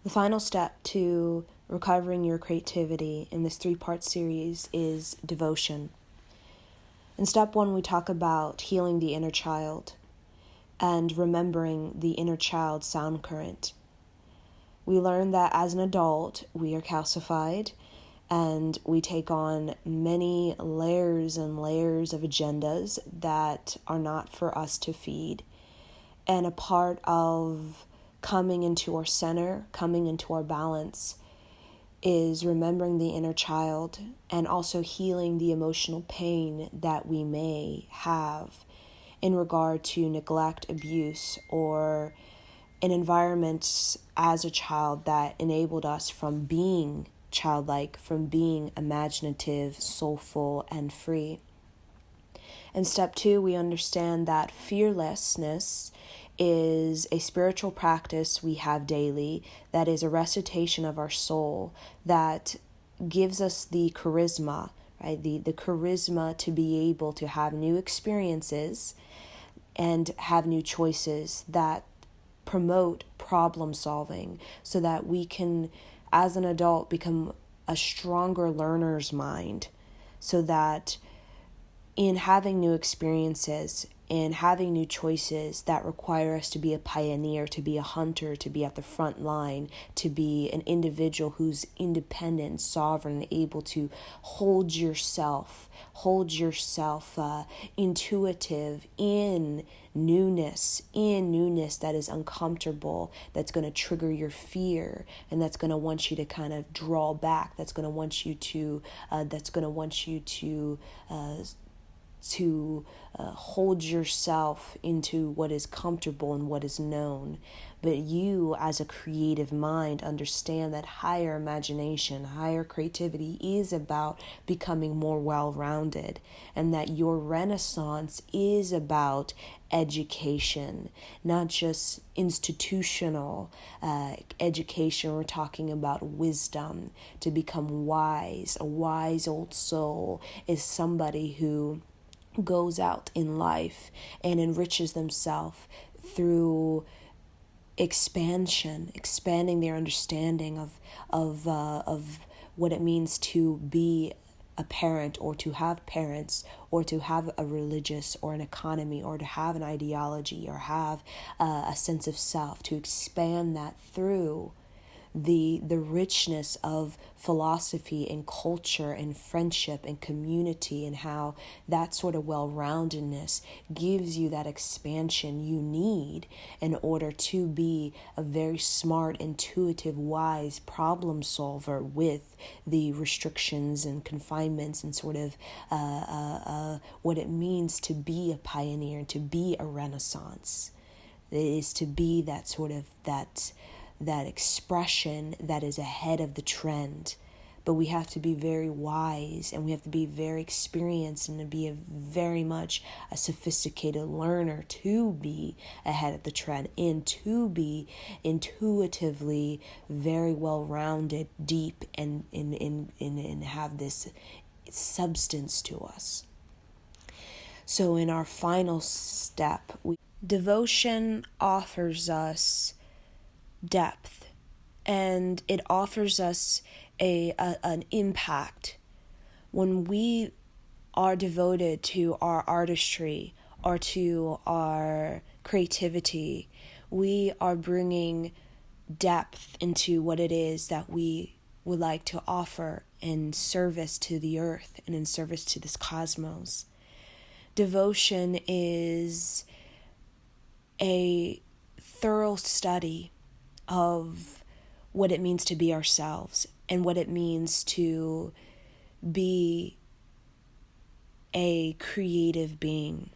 The final step to recovering your creativity in this 3-part series is devotion. In step 1, we talk about healing the inner child and remembering the inner child sound current. We learn that as an adult, we are calcified and we take on many layers and layers of agendas that are not for us to feed. And a part of coming into our center, coming into our balance, is remembering the inner child and also healing the emotional pain that we may have in regard to neglect, abuse, or an environment as a child that enabled us from being childlike, from being imaginative, soulful, and free. In step 2, we understand that fearlessness is a spiritual practice we have daily that is a recitation of our soul that gives us the charisma, right? The charisma to be able to have new experiences and have new choices that promote problem solving so that we can, as an adult, become a stronger learner's mind, so that in having new experiences, in having new choices that require us to be a pioneer, to be a hunter, to be at the front line, to be an individual who's independent, sovereign, able to hold yourself intuitive in newness that is uncomfortable, that's going to trigger your fear, and that's going to want you to kind of draw back, that's going to want you to hold yourself into what is comfortable and what is known. But you, as a creative mind, understand that higher imagination, higher creativity is about becoming more well-rounded, and that your renaissance is about education, not just institutional education. We're talking about wisdom, to become wise. A wise old soul is somebody who goes out in life and enriches themselves through expanding their understanding of what it means to be a parent, or to have parents, or to have a religious or an economy, or to have an ideology, or have a sense of self, to expand that through the richness of philosophy and culture and friendship and community, and how that sort of well-roundedness gives you that expansion you need in order to be a very smart, intuitive, wise problem solver with the restrictions and confinements and sort of what it means to be a pioneer and to be a renaissance. It is to be that sort of that expression that is ahead of the trend. But we have to be very wise, and we have to be very experienced, and to be very much a sophisticated learner to be ahead of the trend, and to be intuitively very well-rounded, deep, and have this substance to us. So in our final step, devotion offers us depth, and it offers us an impact. When we are devoted to our artistry or to our creativity, we are bringing depth into what it is that we would like to offer in service to the earth and in service to this cosmos. Devotion is a thorough study of what it means to be ourselves, and what it means to be a creative being.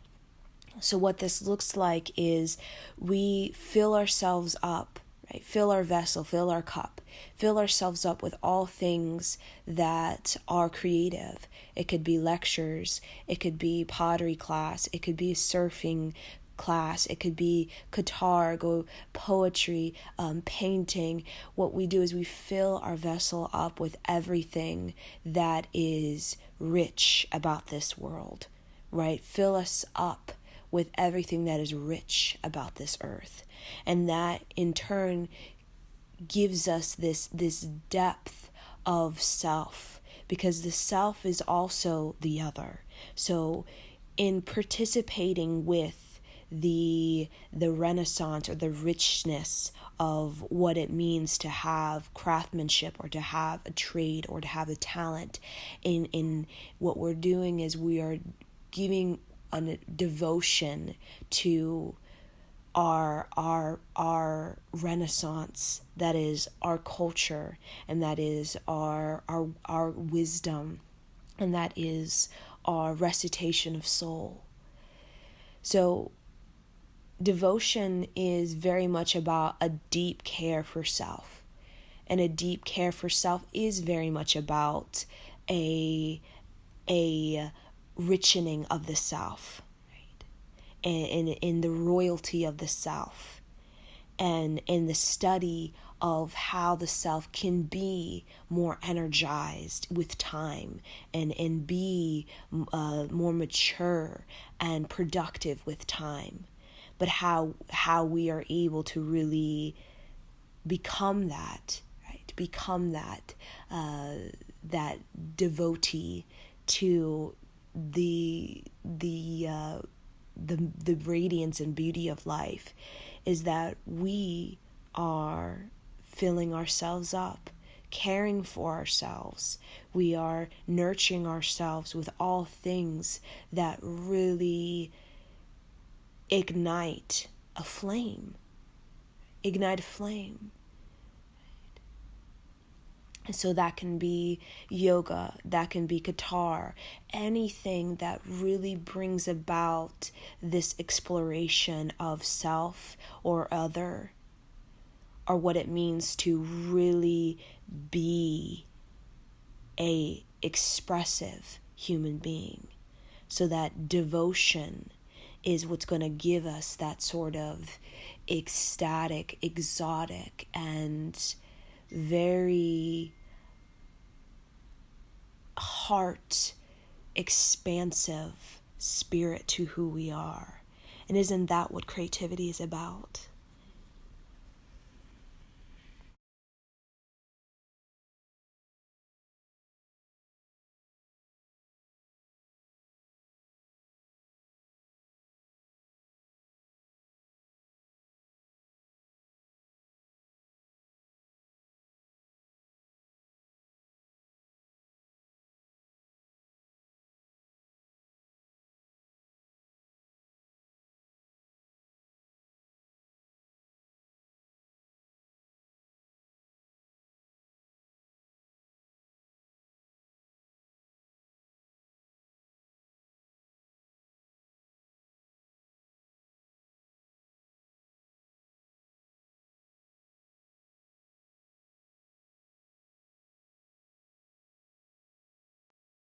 So what this looks like is we fill ourselves up, right? Fill our vessel, fill our cup, fill ourselves up with all things that are creative. It could be lectures, it could be pottery class, it could be surfing class, it could be guitar, poetry, painting. What we do is we fill our vessel up with everything that is rich about this world, right? Fill us up with everything that is rich about this earth. And that in turn gives us this depth of self, because the self is also the other. So in participating with the renaissance or the richness of what it means to have craftsmanship or to have a trade or to have a talent, in what we're doing is we are giving a devotion to our renaissance, that is our culture, and that is our wisdom, and that is our recitation of soul. So devotion is very much about a deep care for self, and a deep care for self is very much about a richening of the self, right? And in the royalty of the self, and in the study of how the self can be more energized with time, and be more mature and productive with time, but how we are able to really become that, right? Become that that devotee to the radiance and beauty of life, is that we are filling ourselves up, caring for ourselves. We are nurturing ourselves with all things that really ignite a flame. And so that can be yoga, that can be guitar, anything that really brings about this exploration of self or other, or what it means to really be a expressive human being. So that devotion is what's going to give us that sort of ecstatic, exotic, and very heart expansive spirit to who we are. And isn't that what creativity is about?